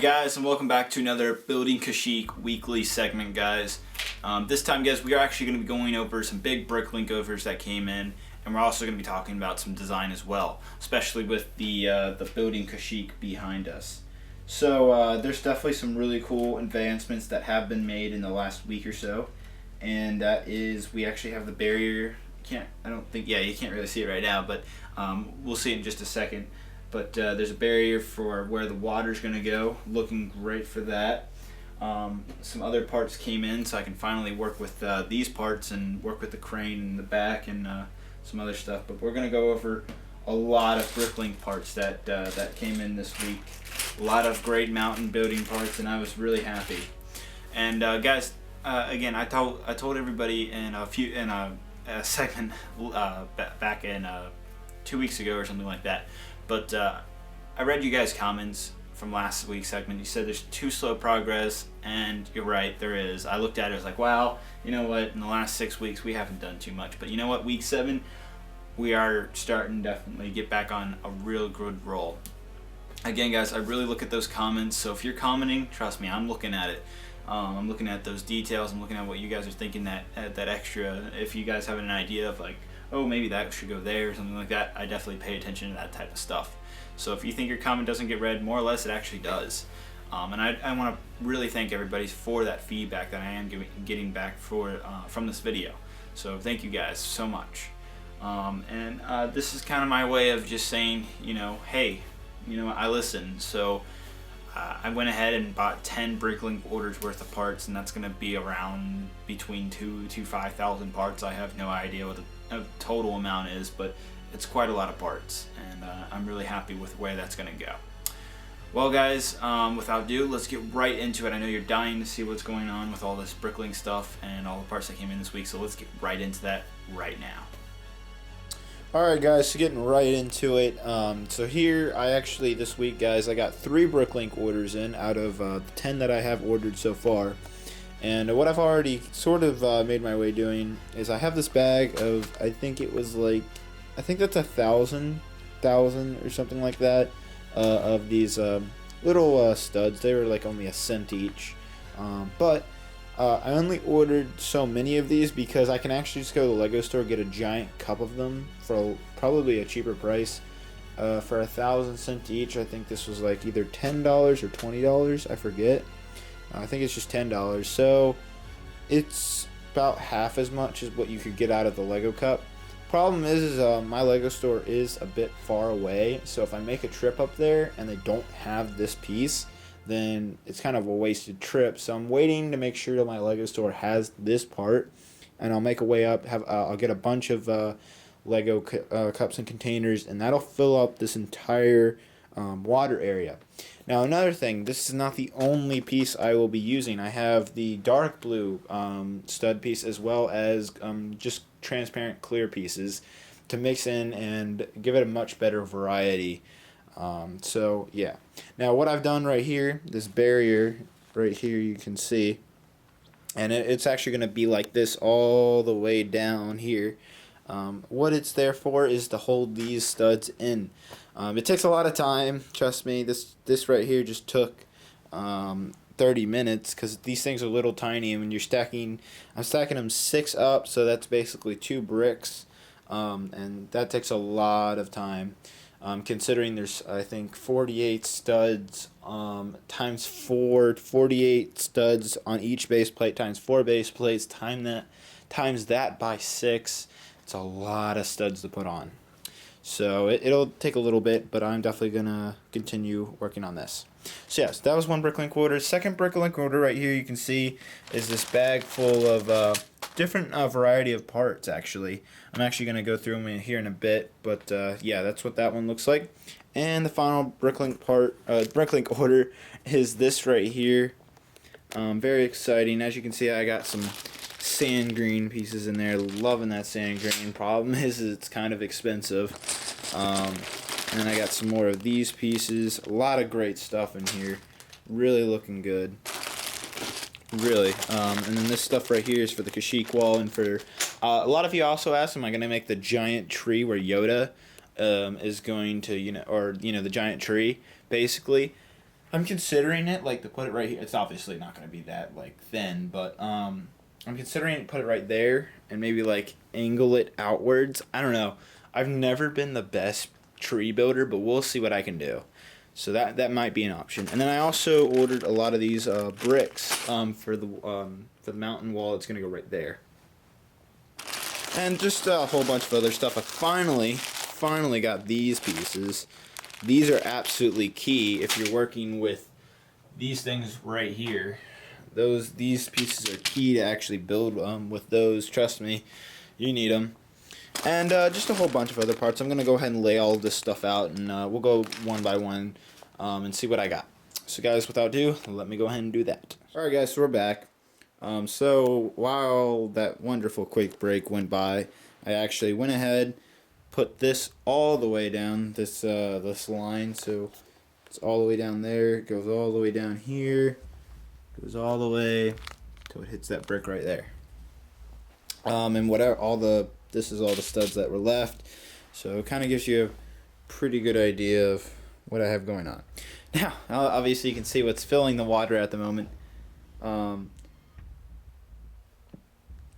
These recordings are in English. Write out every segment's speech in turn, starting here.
guys, and welcome back to another Building Kashyyyk weekly segment, guys. This time, guys, we are actually going to be going over some big brick link overs that came in, and we're also going to be talking about some design as well, especially with the Building Kashyyyk behind us. So there's definitely some really cool advancements that have been made in the last week or so, and that is we actually have the barrier. You can't really see it right now, but we'll see it in just a second. But there's a barrier for where the water's going to go, looking great for that. Some other parts came in, so I can finally work with these parts and work with the crane in the back and some other stuff. But we're going to go over a lot of bricklink parts that came in this week. A lot of great mountain building parts, and I was really happy. And guys, again, I told everybody in a segment back in 2 weeks ago or something like that. But I read you guys' comments from last week's segment. You said there's too slow progress, and you're right, there is. I looked at it, I was like, wow, you know what, in the last 6 weeks we haven't done too much. But you know what, week 7, we are starting to definitely get back on a real good roll. Again, guys, I really look at those comments, so if you're commenting, trust me, I'm looking at it. I'm looking at those details, I'm looking at what you guys are thinking, that extra, if you guys have an idea of like, oh, maybe that should go there or something like that, I definitely pay attention to that type of stuff. So if you think your comment doesn't get read, more or less it actually does. And I want to really thank everybody for that feedback that I am getting back from this video. So thank you guys so much. This is kind of my way of just saying, hey, I listen. So I went ahead and bought 10 bricklink orders worth of parts, and that's going to be around between 2,000 to 5,000 parts. I have no idea what the total amount is, but it's quite a lot of parts, and I'm really happy with where that's going to go. Well, guys, without ado, let's get right into it. I know you're dying to see what's going on with all this bricklink stuff and all the parts that came in this week, so let's get right into that right now. Alright guys, so getting right into it. So here, this week, guys, I got 3 bricklink orders in out of the 10 that I have ordered so far. And what I've already sort of made my way doing is I have this bag of, I think that's 1,000 or something like that, of these little studs. They were like only a cent each. I only ordered so many of these because I can actually just go to the Lego store, get a giant cup of them for probably a cheaper price. For 1,000 cents each, I think this was like either $10 or $20, I forget. I think it's just $10, so it's about half as much as what you could get out of the Lego cup. Problem is my Lego store is a bit far away, so if I make a trip up there and they don't have this piece, then it's kind of a wasted trip. So I'm waiting to make sure that my Lego store has this part, and I'll make a way up. I'll get a bunch of Lego cups and containers, and that'll fill up this entire water area. Now, another thing, this is not the only piece I will be using. I have the dark blue stud piece, as well as just transparent clear pieces to mix in and give it a much better variety. So yeah, now what I've done right here, this barrier right here, you can see, and it's actually going to be like this all the way down here. What it's there for is to hold these studs in. It takes a lot of time, trust me. This right here just took 30 minutes because these things are little tiny, and when you're stacking, I'm stacking them 6 up, so that's basically 2 bricks, and that takes a lot of time. Considering there's, I think, 48 studs times 4, 48 studs on each base plate times 4 base plates, times that by 6. It's a lot of studs to put on. So it'll take a little bit, but I'm definitely going to continue working on this. So yes, that was one bricklink order. Second bricklink order right here, you can see, is this bag full of different variety of parts, actually. I'm actually going to go through them here in a bit, but yeah, that's what that one looks like. And the final bricklink order is this right here. Very exciting. As you can see, I got some sand green pieces in there. Loving that sand green. Problem is it's kind of expensive. And then I got some more of these pieces. A lot of great stuff in here. Really looking good. Really. And then this stuff right here is for the Kashyyyk wall, and for a lot of you also asked, am I going to make the giant tree where Yoda is going to, the giant tree, basically. I'm considering it, like, to put it right here. It's obviously not going to be that, like, thin, but I'm considering to put it right there and maybe, like, angle it outwards. I don't know. I've never been the best tree builder, but we'll see what I can do. So that might be an option. And then I also ordered a lot of these bricks for the mountain wall. It's going to go right there. And just a whole bunch of other stuff. I finally got these pieces. These are absolutely key if you're working with these things right here. These pieces are key to actually build with those. Trust me, you need them. And just a whole bunch of other parts. I'm going to go ahead and lay all this stuff out, and we'll go one by one and see what I got. So guys, without ado, let me go ahead and do that. Alright guys, so we're back. So while that wonderful quick break went by, I actually went ahead, put this all the way down, this line, so it's all the way down there, it goes all the way down here, goes all the way till it hits that brick right there. And whatever, this is all the studs that were left, so it kind of gives you a pretty good idea of what I have going on. Now, obviously you can see what's filling the water at the moment.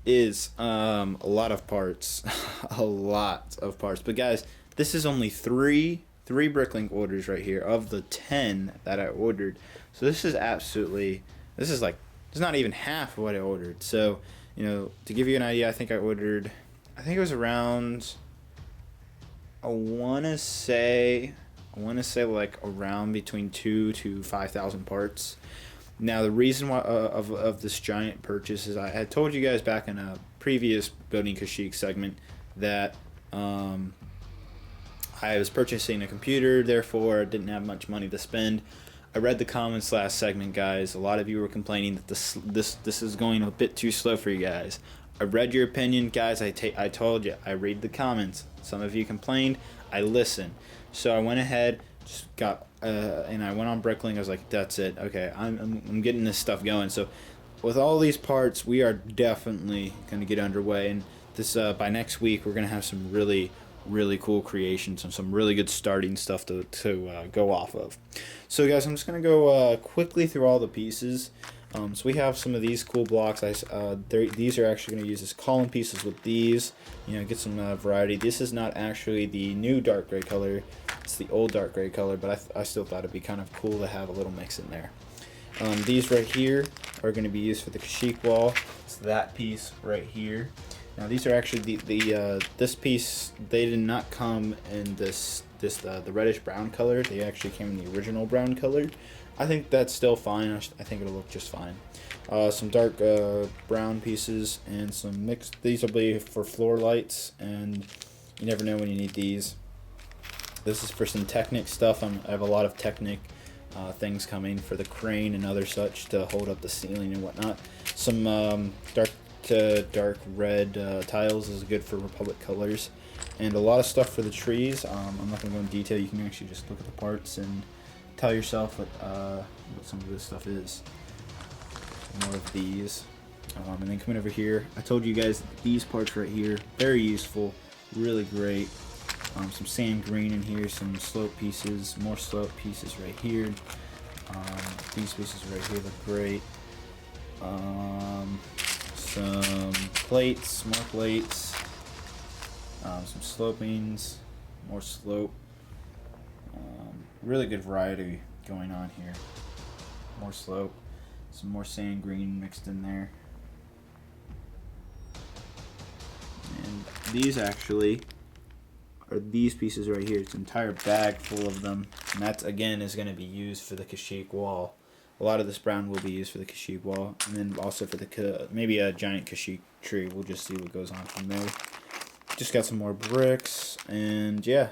Is a lot of parts. A lot of parts. But guys, this is only three Bricklink orders right here of the 10 that I ordered. So this is not even half of what I ordered. So, you know, to give you an idea, I think it was around, I want to say like around between 2,000 to 5,000 parts. Now the reason why of this giant purchase is I had told you guys back in a previous Building Kashyyyk segment that I was purchasing a computer, therefore I didn't have much money to spend. I read the comments last segment, guys. A lot of you were complaining that this is going a bit too slow for you guys. I read your opinion, guys. I told you, I read the comments. Some of you complained. I listened. So I went ahead, just got and I went on Bricklink. I was like, that's it. Okay, I'm getting this stuff going. So with all these parts, we are definitely going to get underway. And this by next week, we're going to have some really cool creations and some really good starting stuff to go off of. So guys, I'm just going to go quickly through all the pieces. So we have some of these cool blocks. These are actually going to use as column pieces with these. You know, get some variety. This is not actually the new dark gray color. It's the old dark gray color, but I still thought it'd be kind of cool to have a little mix in there. These right here are going to be used for the Kashyyyk wall. It's that piece right here. Now these are actually this piece. They did not come in the reddish brown color. They actually came in the original brown color. I think that's still fine. I think it'll look just fine. Some dark brown pieces and some mixed. These will be for floor lights, and you never know when you need these. This is for some Technic stuff. I have a lot of Technic things coming for the crane and other such to hold up the ceiling and whatnot. Some dark red tiles is good for Republic colors, and a lot of stuff for the trees. I'm not going to go in detail. You can actually just look at the parts and tell yourself what some of this stuff is. More of these, and then coming over here, I told you guys that these parts right here, very useful, really great. Some sand green in here, some slope pieces, more slope pieces right here. These pieces right here look great. Some plates, more plates, some slopings, more slope. Really good variety going on here. More slope, some more sand green mixed in there. And these actually are these pieces right here. It's an entire bag full of them, and that again is going to be used for the Kashyyyk wall. A lot of this brown will be used for the Kashyyyk wall, and then also for the maybe a giant Kashyyyk tree. We'll just see what goes on from there. Just got some more bricks, and yeah.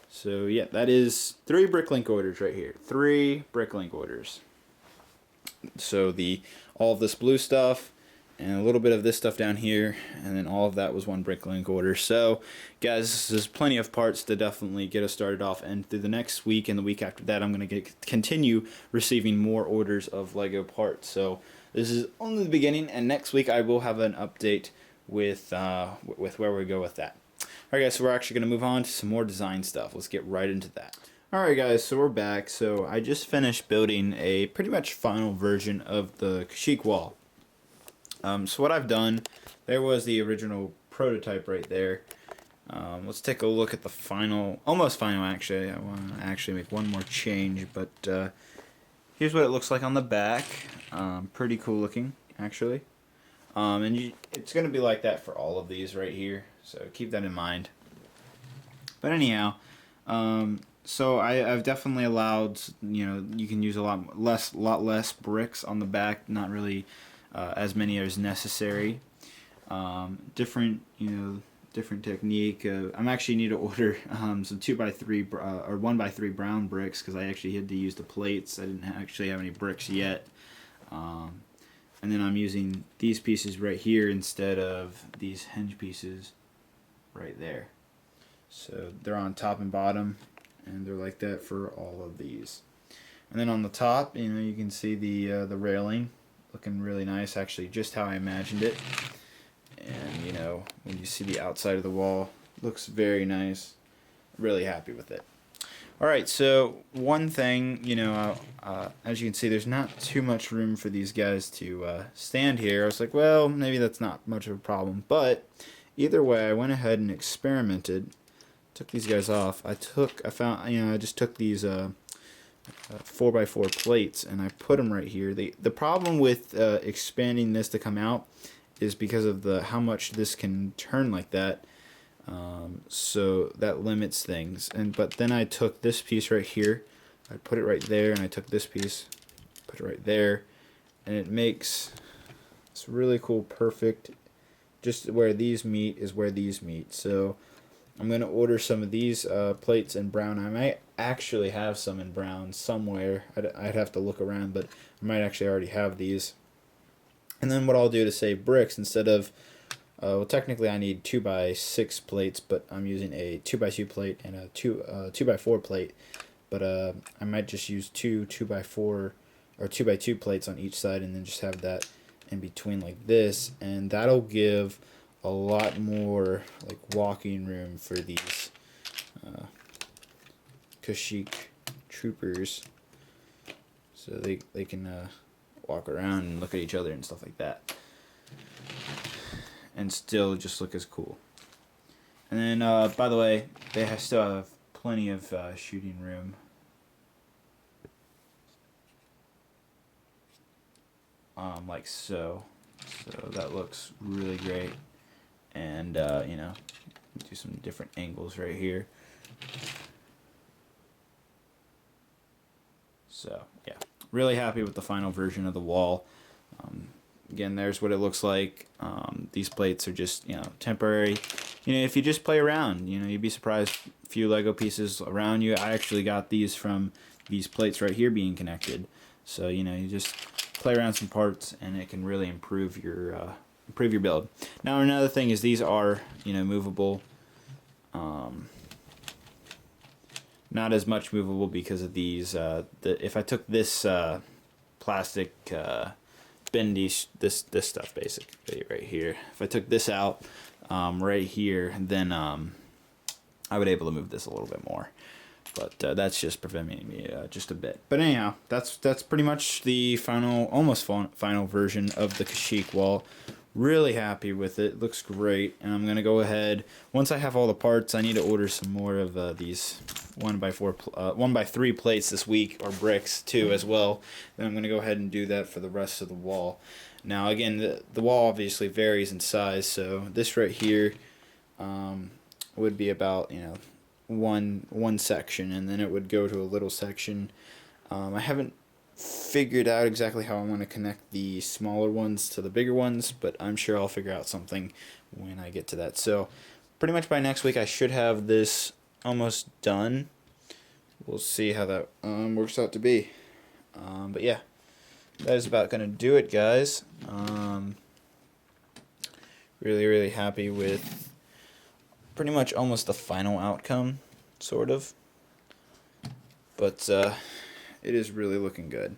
So yeah, that is 3 Bricklink orders right here. 3 Bricklink orders. So all of this blue stuff, and a little bit of this stuff down here, and then all of that was 1 Bricklink order. So guys, there's plenty of parts to definitely get us started off, and through the next week and the week after that, I'm going to continue receiving more orders of Lego parts. So this is only the beginning, and next week I will have an update with where we go with that. Alright guys, so we're actually going to move on to some more design stuff. Let's get right into that. Alright guys, so we're back. So I just finished building a pretty much final version of the Kashyyyk wall. So what I've done, there was the original prototype right there. Let's take a look at the final, almost final actually. I want to actually make one more change, but here's what it looks like on the back. Pretty cool looking actually. It's going to be like that for all of these right here, so keep that in mind. But anyhow, so I've definitely allowed, you can use a lot less bricks on the back, not really as many as necessary. Different technique. I'm actually need to order some 2x3 or 1x3 brown bricks because I actually had to use the plates. I didn't actually have any bricks yet. And then I'm using these pieces right here instead of these hinge pieces right there. So they're on top and bottom, and they're like that for all of these. And then on the top, you can see the railing looking really nice, actually just how I imagined it. And when you see the outside of the wall, looks very nice. Really happy with it. Alright, so one thing, as you can see, there's not too much room for these guys to stand here. I was like, well, maybe that's not much of a problem. But either way, I went ahead and experimented. Took these guys off. I just took these 4x4 plates and I put them right here. The problem with expanding this to come out is because of how much this can turn like that. So that limits things. But then I took this piece right here, I put it right there, and I took this piece, put it right there, and it makes this really cool, perfect. Just where these meet is where these meet. So I'm going to order some of these plates in brown. I might actually have some in brown somewhere. I'd have to look around, but I might actually already have these. And then what I'll do to save bricks, instead of, well, technically I need 2x6 plates, but I'm using a 2x2 plate and a 2x4 plate. But I might just use two 2x4 or 2x2 plates on each side, and then just have that in between like this, and that'll give a lot more like walking room for these Kashyyyk troopers, so they can walk around and look at each other and stuff like that, and still just look as cool. And then by the way, they still have plenty of shooting room. Like so. So that looks really great. And do some different angles right here. So yeah, really happy with the final version of the wall. Again, there's what it looks like. These plates are just temporary. If you just play around, you'd be surprised. A few Lego pieces around you. I actually got these from these plates right here being connected. So you just play around some parts, and it can really improve your build. Now another thing is these are movable. Not as much movable because of these. If I took this plastic bendy this stuff basically right here, if I took this out right here, then I would be able to move this a little bit more. But that's just preventing me just a bit. But anyhow, that's pretty much the almost final version of the Kashyyyk wall. Really happy with it. Looks great. And I'm gonna go ahead, once I have all the parts, I need to order some more of these 1x3 plates this week, or bricks too as well. Then I'm gonna go ahead and do that for the rest of the wall. Now again, the wall obviously varies in size. So this right here would be about one section, and then it would go to a little section. I haven't figured out exactly how I want to connect the smaller ones to the bigger ones, but I'm sure I'll figure out something when I get to that. So pretty much by next week I should have this almost done. We'll see how that works out to be. But yeah, that is about gonna do it, guys. Really happy with pretty much almost the final outcome, sort of. But it is really looking good.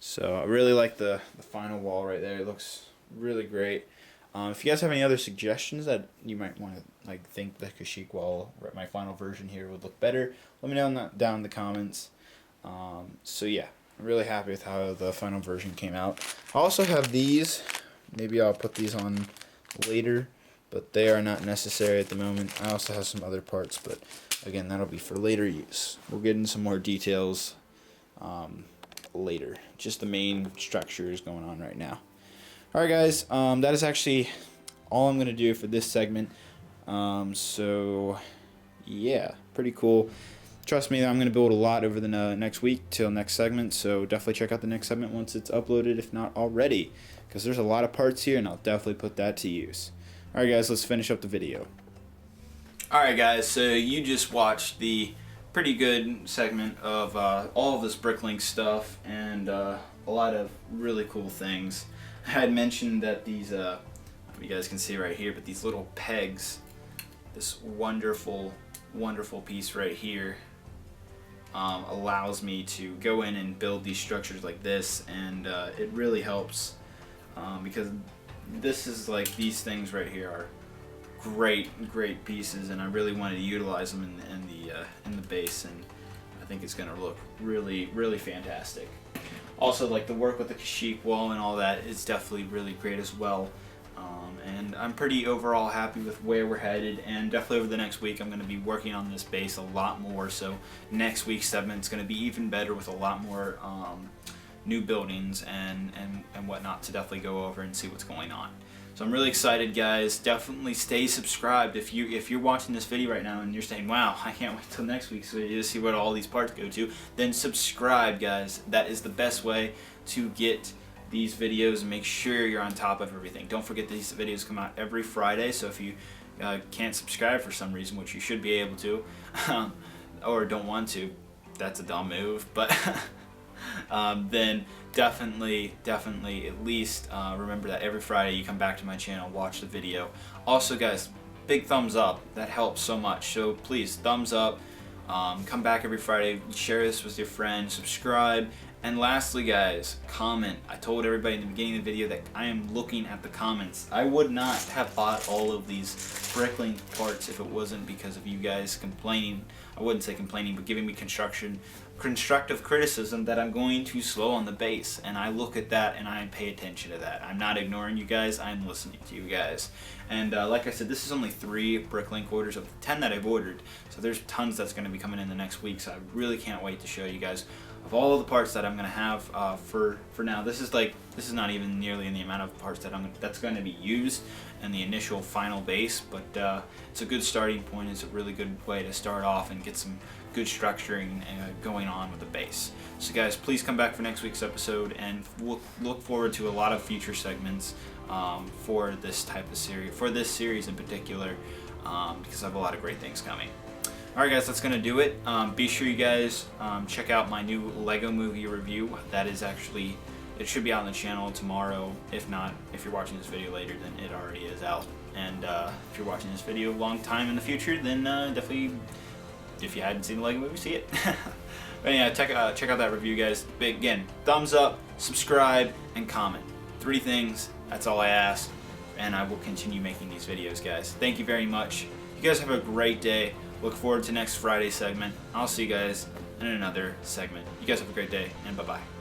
So I really like the final wall right there. It looks really great. If you guys have any other suggestions that you might want to think the Kashyyyk wall, my final version here, would look better, let me know down in the comments. So yeah, I'm really happy with how the final version came out. I also have these. Maybe I'll put these on later, but they are not necessary at the moment. I also have some other parts, but again, that'll be for later use. We'll get into some more details later. Just the main structure is going on right now. Alright guys, that is actually all I'm going to do for this segment. So yeah, pretty cool. Trust me, I'm going to build a lot over the next week till next segment, so definitely check out the next segment once it's uploaded, if not already, because there's a lot of parts here and I'll definitely put that to use. Alright guys, let's finish up the video. Alright guys, so you just watched the pretty good segment of all of this Bricklink stuff and a lot of really cool things. I had mentioned that these, you guys can see right here, but these little pegs, this wonderful, wonderful piece right here, allows me to go in and build these structures like this, and it really helps because this is like, these things right here are great pieces, and I really wanted to utilize them in the base, and I think it's gonna look really fantastic. Also, like the work with the Kashyyyk wall and all that is definitely really great as well. And I'm pretty overall happy with where we're headed, and definitely over the next week I'm going to be working on this base a lot more, so next week's segment is going to be even better with a lot more new buildings and whatnot to definitely go over and see what's going on. So I'm really excited, guys. Definitely stay subscribed. If you're watching this video right now and you're saying, wow, I can't wait till next week's video to see what all these parts go to, then subscribe, guys. That is the best way to get these videos and make sure you're on top of everything. Don't forget these videos come out every Friday, so if you can't subscribe for some reason, which you should be able to, or don't want to, that's a dumb move, but then definitely at least remember that every Friday you come back to my channel, watch the video. Also guys, big thumbs up, that helps so much, so please thumbs up, come back every Friday, share this with your friends, subscribe, and lastly guys, comment. I told everybody in the beginning of the video that I am looking at the comments. I would not have bought all of these Bricklink parts if it wasn't because of you guys complaining. I wouldn't say complaining, but giving me constructive criticism that I'm going too slow on the base, and I look at that and I pay attention to that. I'm not ignoring you guys, I'm listening to you guys. And like I said, this is only 3 Bricklink orders of the 10 that I've ordered, so there's tons that's going to be coming in the next week, so I really can't wait to show you guys of all of the parts that I'm going to have for now. This is not even nearly in the amount of parts that's going to be used in the initial final base, but it's a good starting point. It's a really good way to start off and get some good structuring going on with the base. So guys, please come back for next week's episode, and we'll look forward to a lot of future segments for this type of series, for this series in particular, because I have a lot of great things coming. Alright guys, that's going to do it. Be sure you guys check out my new Lego movie review. That is actually, it should be out on the channel tomorrow. If not, if you're watching this video later, then it already is out. And if you're watching this video a long time in the future, then definitely, if you hadn't seen the Lego movie, see it. But yeah, check out that review, guys. But again, thumbs up, subscribe, and comment. 3 things, that's all I ask. And I will continue making these videos, guys. Thank you very much. You guys have a great day. Look forward to next Friday's segment. I'll see you guys in another segment. You guys have a great day, and bye-bye.